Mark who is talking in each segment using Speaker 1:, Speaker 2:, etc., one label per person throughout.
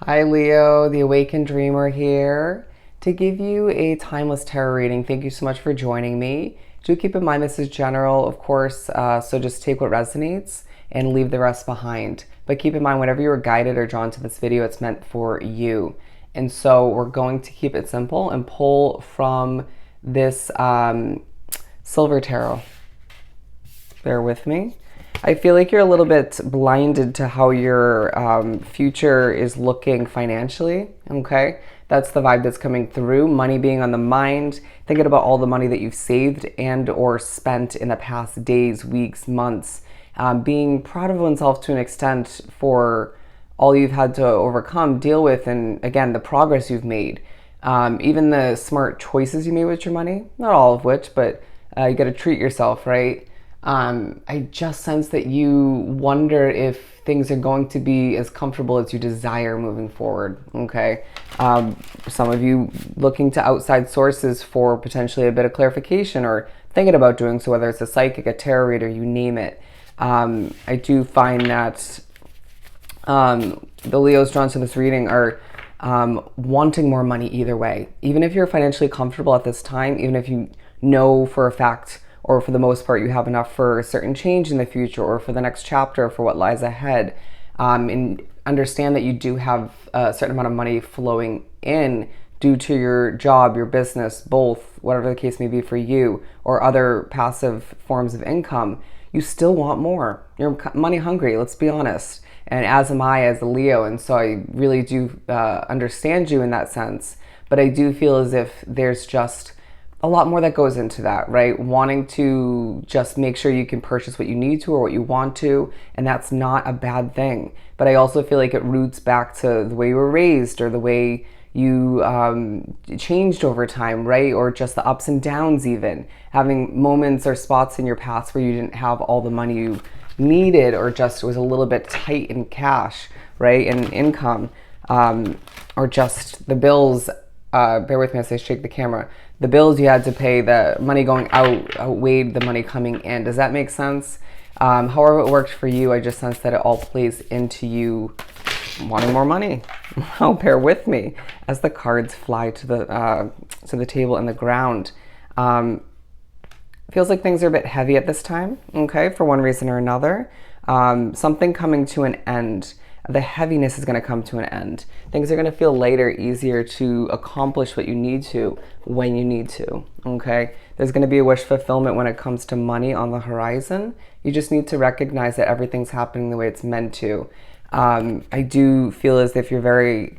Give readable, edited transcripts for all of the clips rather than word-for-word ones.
Speaker 1: Hi Leo, the Awakened Dreamer here to give you a timeless tarot reading. Thank you so much for joining me. Do keep in mind this is general, of course, so just take what resonates and leave the rest behind. But keep in mind, whenever you are guided or drawn to this video, it's meant for you. And so we're going to keep it simple and pull from this Silver Tarot. Bear with me. I feel like you're a little bit blinded to how your future is looking financially, okay? That's the vibe that's coming through. Money being on the mind, thinking about all the money that you've saved and or spent in the past days, weeks, months, being proud of oneself to an extent for all you've had to overcome, deal with, and again, the progress you've made. Even the smart choices you made with your money, not all of which, but you got to treat yourself, right? I just sense that you wonder if things are going to be as comfortable as you desire moving forward, okay? Some of you looking to outside sources for potentially a bit of clarification or thinking about doing so, whether it's a psychic, a tarot reader, you name it. I do find that the Leos drawn to this reading are wanting more money either way. Even if you're financially comfortable at this time, even if you know for a fact or for the most part you have enough for a certain change in the future or for the next chapter for what lies ahead, and understand that you do have a certain amount of money flowing in due to your job, your business, both, whatever the case may be for you, or other passive forms of income, you still want more. You're money hungry, let's be honest. And as am I as a Leo, and so I really do understand you in that sense. But I do feel as if there's just a lot more that goes into that, right? Wanting to just make sure you can purchase what you need to or what you want to, and that's not a bad thing. But I also feel like it roots back to the way you were raised or the way you changed over time, right? Or just the ups and downs, even having moments or spots in your past where you didn't have all the money you needed or just was a little bit tight in cash, right? And income, or just the bills. Bear with me as I shake the camera. The bills you had to pay, the money going out outweighed the money coming in. Does that make sense? However it worked for you, I just sense that it all plays into you wanting more money. Oh, bear with me as the cards fly to the table and the ground. Feels like things are a bit heavy at this time, okay, for one reason or another. Something coming to an end. The heaviness is going to come to an end. Things are going to feel lighter, easier to accomplish what you need to when you need to, okay? There's going to be a wish fulfillment when it comes to money on the horizon. You just need to recognize that everything's happening the way it's meant to. I do feel as if you're very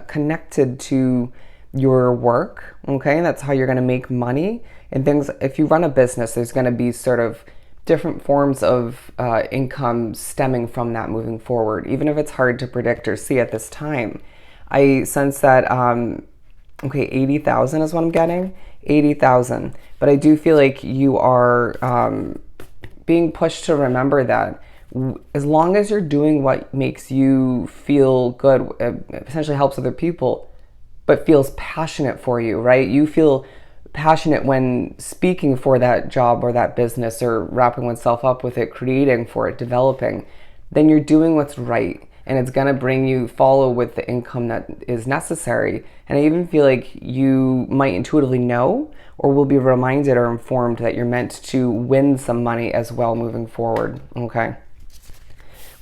Speaker 1: connected to your work, okay? That's how you're going to make money. And things, if you run a business, there's going to be sort of different forms of income stemming from that moving forward, even if it's hard to predict or see at this time. I sense that, okay, 80,000 is what I'm getting, 80,000. But I do feel like you are being pushed to remember that as long as you're doing what makes you feel good, essentially helps other people, but feels passionate for you, right? You feel passionate when speaking for that job or that business or wrapping oneself up with it, creating for it, developing, then you're doing what's right. And it's going to bring you follow with the income that is necessary. And I even feel like you might intuitively know or will be reminded or informed that you're meant to win some money as well moving forward. Okay.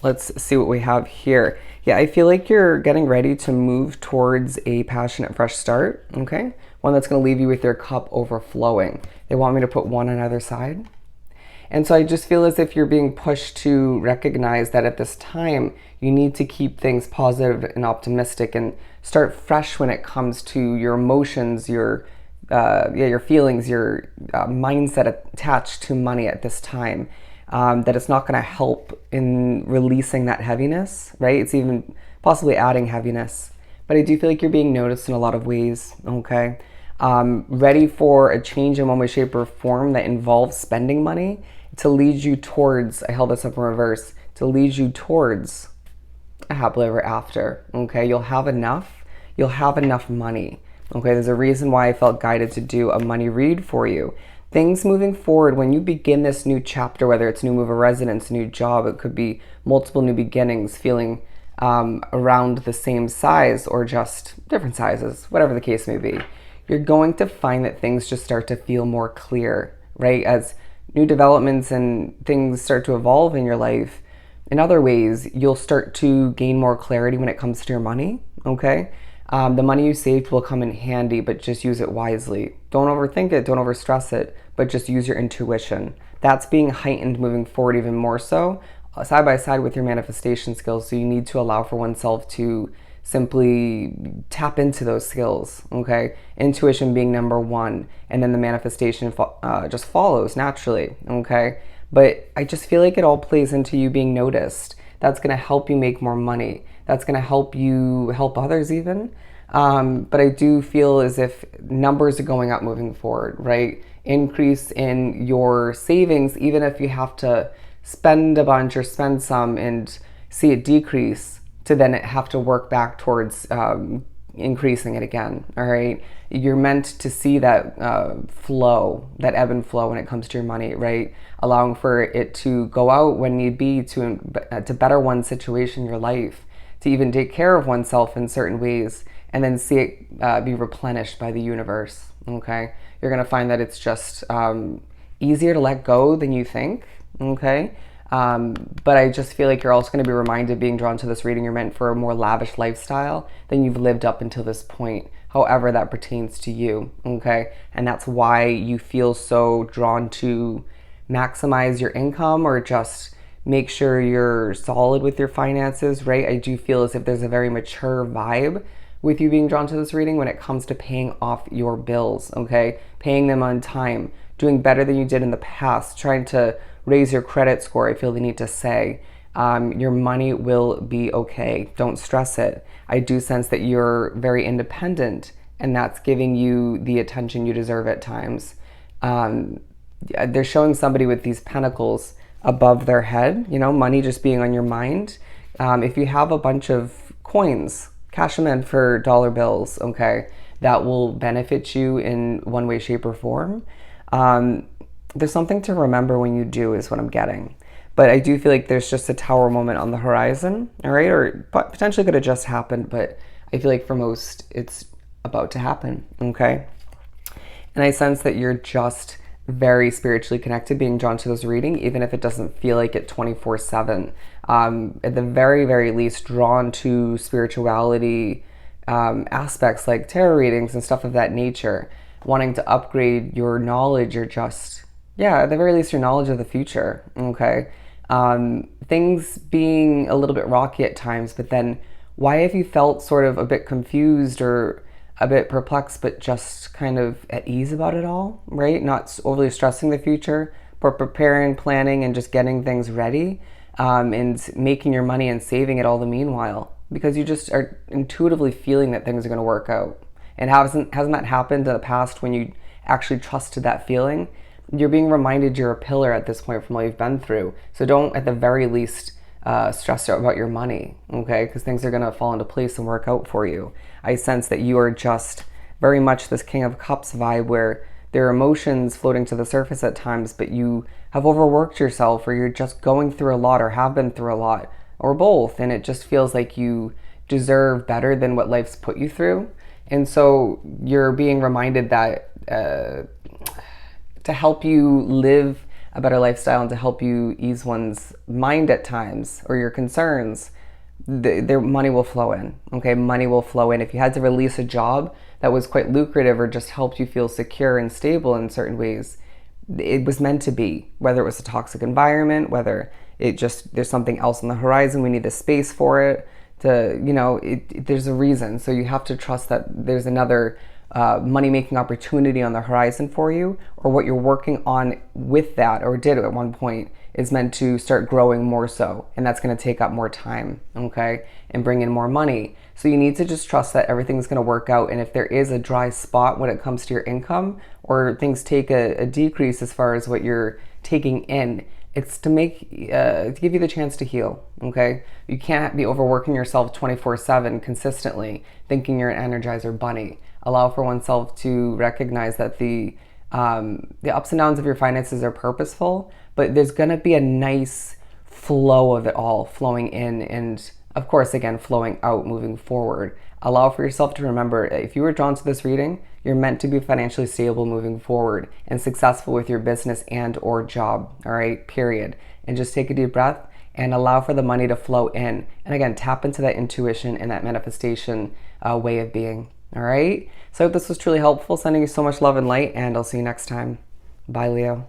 Speaker 1: Let's see what we have here. Yeah, I feel like you're getting ready to move towards a passionate fresh start, okay? One that's going to leave you with your cup overflowing. They want me to put one on either side. And so I just feel as if you're being pushed to recognize that at this time, you need to keep things positive and optimistic and start fresh when it comes to your emotions, your feelings, your mindset attached to money at this time. That it's not going to help in releasing that heaviness, right? It's even possibly adding heaviness. But I do feel like you're being noticed in a lot of ways, okay? Ready for a change in one way, shape, or form that involves spending money to lead you towards, I held this up in reverse, to lead you towards a happily ever after, okay? You'll have enough money, okay? There's a reason why I felt guided to do a money read for you. Things moving forward, when you begin this new chapter, whether it's new move of residence, new job, it could be multiple new beginnings, feeling around the same size or just different sizes, whatever the case may be, you're going to find that things just start to feel more clear, right? As new developments and things start to evolve in your life, in other ways, you'll start to gain more clarity when it comes to your money, okay? The money you saved will come in handy, but just use it wisely. Don't overthink it, don't overstress it, but just use your intuition. That's being heightened moving forward even more so, side by side with your manifestation skills. So you need to allow for oneself to simply tap into those skills, okay? Intuition being number one, and then the manifestation just follows naturally, okay? But I just feel like it all plays into you being noticed. That's going to help you make more money. That's going to help you help others even. But I do feel as if numbers are going up moving forward, right? Increase in your savings, even if you have to spend a bunch or spend some and see it decrease, to then have to work back towards increasing it again. All right, you're meant to see that flow, that ebb and flow when it comes to your money, right? Allowing for it to go out when need be to better one's situation in your life, to even take care of oneself in certain ways, and then see it be replenished by the universe. Okay, you're gonna find that it's just easier to let go than you think. Okay. But I just feel like you're also going to be reminded, being drawn to this reading, you're meant for a more lavish lifestyle than you've lived up until this point, however that pertains to you, okay? And that's why you feel so drawn to maximize your income or just make sure you're solid with your finances, right? I do feel as if there's a very mature vibe with you being drawn to this reading when it comes to paying off your bills, okay? Paying them on time, doing better than you did in the past, trying to raise your credit score. I feel the need to say your money will be okay. Don't stress it. I do sense that you're very independent, and that's giving you the attention you deserve at times. They're showing somebody with these pentacles above their head, you know, money just being on your mind. If you have a bunch of coins, cash them in for dollar bills, okay? That will benefit you in one way, shape, or form. There's something to remember when you do, is what I'm getting. But I do feel like there's just a tower moment on the horizon, all right? Or potentially could have just happened, but I feel like for most, it's about to happen, okay? And I sense that you're just very spiritually connected, being drawn to this reading, even if it doesn't feel like it 24/7. At the very, very least, drawn to spirituality aspects like tarot readings and stuff of that nature, wanting to upgrade your knowledge or just, yeah, at the very least, your knowledge of the future, okay? Things being a little bit rocky at times, but then why have you felt sort of a bit confused or a bit perplexed, but just kind of at ease about it all, right? Not overly stressing the future, but preparing, planning, and just getting things ready, and making your money and saving it all the meanwhile, because you just are intuitively feeling that things are going to work out. And hasn't that happened in the past when you actually trusted that feeling? You're being reminded you're a pillar at this point from all you've been through. So don't, at the very least, stress out about your money, okay? Because things are going to fall into place and work out for you. I sense that you are just very much this King of Cups vibe, where there are emotions floating to the surface at times, but you have overworked yourself, or you're just going through a lot, or have been through a lot, or both, and it just feels like you deserve better than what life's put you through. And so you're being reminded that to help you live a better lifestyle and to help you ease one's mind at times, or your concerns, their money will flow in, okay? Money will flow in. If you had to release a job that was quite lucrative or just helped you feel secure and stable in certain ways, it was meant to be, whether it was a toxic environment, whether it just, there's something else on the horizon, we need the space for it to, you know, there's a reason. So you have to trust that there's another money-making opportunity on the horizon for you, or what you're working on with that, or did at one point, is meant to start growing more so, and that's going to take up more time, okay, and bring in more money. So you need to just trust that everything's going to work out. And if there is a dry spot when it comes to your income, or things take a decrease as far as what you're taking in, it's to make to give you the chance to heal, okay? You can't be overworking yourself 24/7 consistently, thinking you're an Energizer bunny. Allow for oneself to recognize that the ups and downs of your finances are purposeful, but there's gonna be a nice flow of it all flowing in, and Of course, again, flowing out, moving forward. Allow for yourself to remember, if you were drawn to this reading, you're meant to be financially stable moving forward and successful with your business and or job, all right, period. And just take a deep breath and allow for the money to flow in. And again, tap into that intuition and that manifestation way of being, all right? So I hope this was truly helpful. Sending you so much love and light, and I'll see you next time. Bye, Leo.